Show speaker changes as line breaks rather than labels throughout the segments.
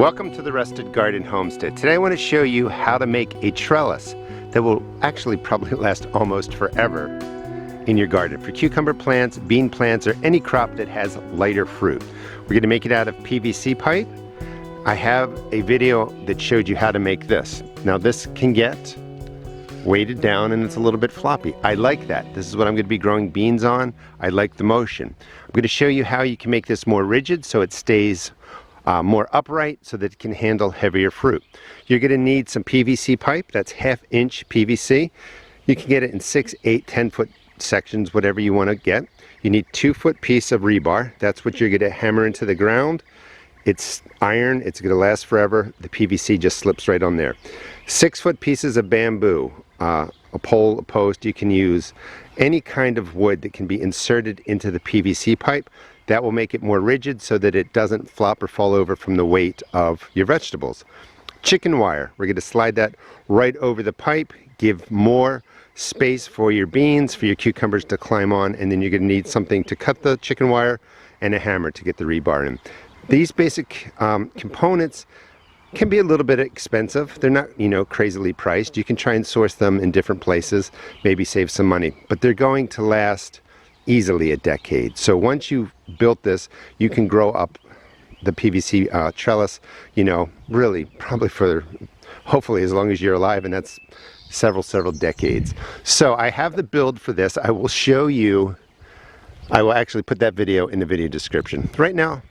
Welcome to the Rusted Garden Homestead. Today I want to show you how to make a trellis that will actually probably last almost forever in your garden for cucumber plants, bean plants, or any crop that has lighter fruit. We're going to make it out of PVC pipe. I have a video that showed you how to make this. Now this can get weighted down and it's a little bit floppy. I like that. This is what I'm going to be growing beans on. I like the motion. I'm going to show you how you can make this more rigid so it stays more upright so that it can handle heavier fruit. You're going to need some PVC pipe. That's 1/2 inch PVC. You can get it in 6, 8, 10-foot sections, whatever you want to get. You need 2-foot piece of rebar. That's what you're going to hammer into the ground. It's iron. It's going to last forever. The PVC just slips right on there. 6-foot pieces of bamboo, a pole, a post. You can use any kind of wood that can be inserted into the PVC pipe. That will make it more rigid so that it doesn't flop or fall over from the weight of your vegetables. Chicken wire, we're going to slide that right over the pipe, give more space for your beans, for your cucumbers to climb on, and then you're going to need something to cut the chicken wire and a hammer to get the rebar in. These basic components can be a little bit expensive. They're not, crazily priced. You can try and source them in different places, maybe save some money, but they're going to last easily a decade. So once you've built this, you can grow up the PVC trellis, really probably for hopefully as long as you're alive, and that's several decades. So I have the build for this. I will show you. I will actually put that video in the video description. Right now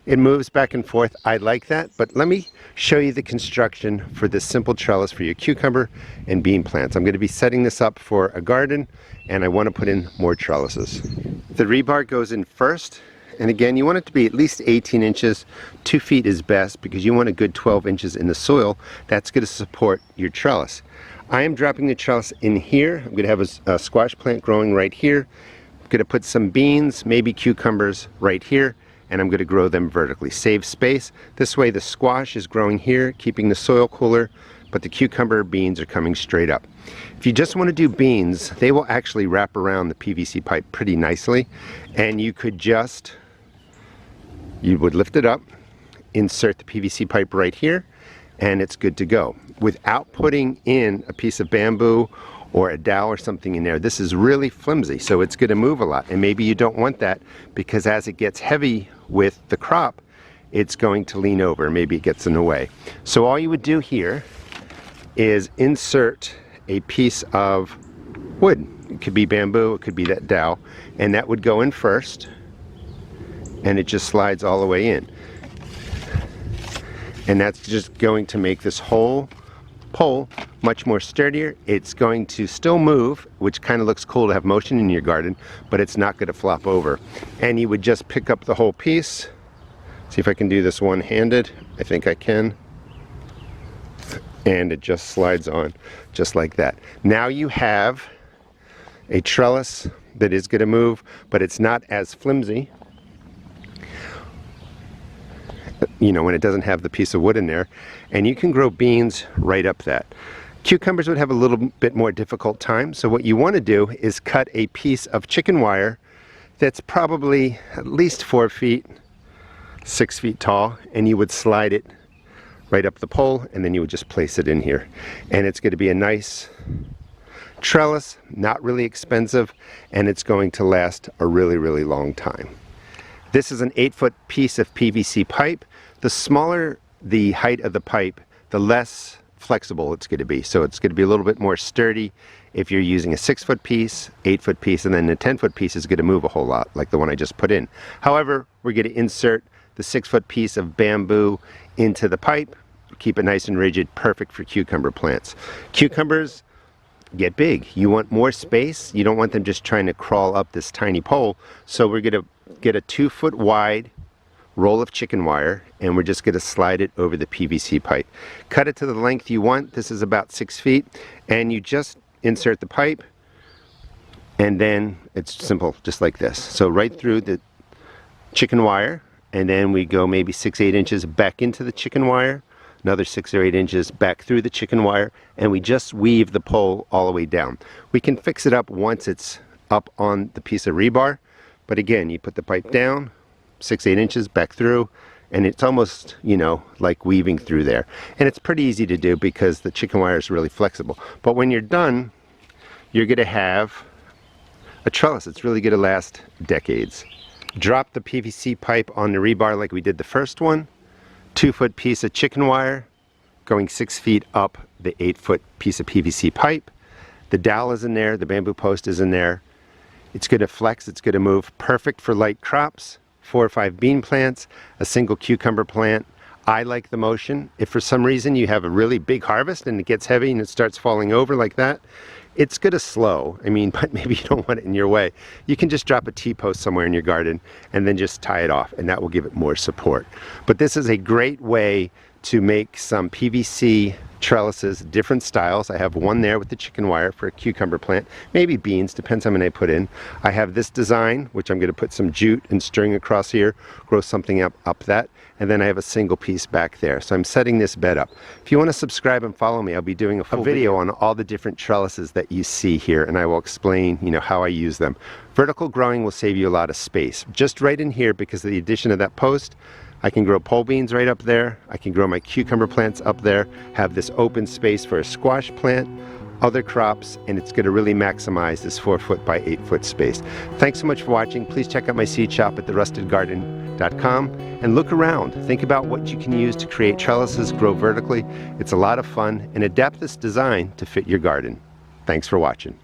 it moves back and forth. I like that, but let me show you the construction for this simple trellis for your cucumber and bean plants. I'm going to be setting this up for a garden, and I want to put in more trellises. The rebar goes in first, and again, you want it to be at least 18 inches. 2 feet is best because you want a good 12 inches in the soil. That's going to support your trellis. I am dropping the trellis in here. I'm going to have a squash plant growing right here. I'm going to put some beans, maybe cucumbers right here, and I'm going to grow them vertically. Save space. This way the squash is growing here, keeping the soil cooler, but the cucumber beans are coming straight up. If you just want to do beans, they will actually wrap around the PVC pipe pretty nicely, and you would lift it up, insert the PVC pipe right here, and it's good to go. Without putting in a piece of bamboo or a dowel or something in there, this is really flimsy, so it's going to move a lot, and maybe you don't want that because as it gets heavy with the crop, it's going to lean over, maybe it gets in the way. So all you would do here is insert a piece of wood. It could be bamboo, it could be that dowel, and that would go in first, and it just slides all the way in. And that's just going to make this whole pole much more sturdier. It's going to still move, which kind of looks cool to have motion in your garden, but it's not going to flop over. And you would just pick up the whole piece. See if I can do this one-handed. I think I can. And it just slides on just like that. Now you have a trellis that is going to move, but it's not as flimsy, when it doesn't have the piece of wood in there, and you can grow beans right up that. Cucumbers would have a little bit more difficult time, so what you want to do is cut a piece of chicken wire that's probably at least 4 feet, 6 feet tall, and you would slide it right up the pole, and then you would just place it in here. And it's going to be a nice trellis, not really expensive, and it's going to last a really long time. This is an 8-foot piece of PVC pipe. The smaller the height of the pipe, the less flexible it's going to be. So it's going to be a little bit more sturdy if you're using a 6-foot piece, 8-foot piece, and then the 10-foot piece is going to move a whole lot, like the one I just put in. However, we're going to insert the 6-foot piece of bamboo into the pipe, keep it nice and rigid, perfect for cucumber plants. Cucumbers get big. You want more space. You don't want them just trying to crawl up this tiny pole. So we're going to get a 2-foot wide roll of chicken wire, and we're just going to slide it over the PVC pipe. Cut it to the length you want. This is about 6 feet, and you just insert the pipe, and then it's simple, just like this. So right through the chicken wire, and then we go maybe 6-8 inches back into the chicken wire, another 6 or 8 inches back through the chicken wire, and we just weave the pole all the way down. We can fix it up once it's up on the piece of rebar, but again, you put the pipe down, 6-8 inches back through, and it's almost, you know, like weaving through there. And it's pretty easy to do because the chicken wire is really flexible. But when you're done, you're going to have a trellis that's really going to last decades. Drop the PVC pipe on the rebar like we did the first one. 2-foot piece of chicken wire going 6 feet up the 8-foot piece of PVC pipe. The dowel is in there, the bamboo post is in there. It's going to flex, it's going to move. Perfect for light crops, 4 or 5 bean plants, a single cucumber plant. I like the motion. If for some reason you have a really big harvest and it gets heavy and it starts falling over like that, it's going to slow. I mean, but maybe you don't want it in your way. You can just drop a T-post somewhere in your garden and then just tie it off, and that will give it more support. But this is a great way to make some PVC trellises, different styles. I have one there with the chicken wire for a cucumber plant, maybe beans, depends how many I put in. I have this design, which I'm going to put some jute and string across here, grow something up that, and then I have a single piece back there. So I'm setting this bed up. If you want to subscribe and follow me, I'll be doing a full video on all the different trellises that you see here, and I will explain, you know, how I use them. Vertical growing will save you a lot of space. Just right in here, because of the addition of that post, I can grow pole beans right up there. I can grow my cucumber plants up there, have this open space for a squash plant, other crops, and it's going to really maximize this 4-foot by 8-foot space. Thanks so much for watching. Please check out my seed shop at therustedgarden.com and look around. Think about what you can use to create trellises, grow vertically. It's a lot of fun, and adapt this design to fit your garden. Thanks for watching.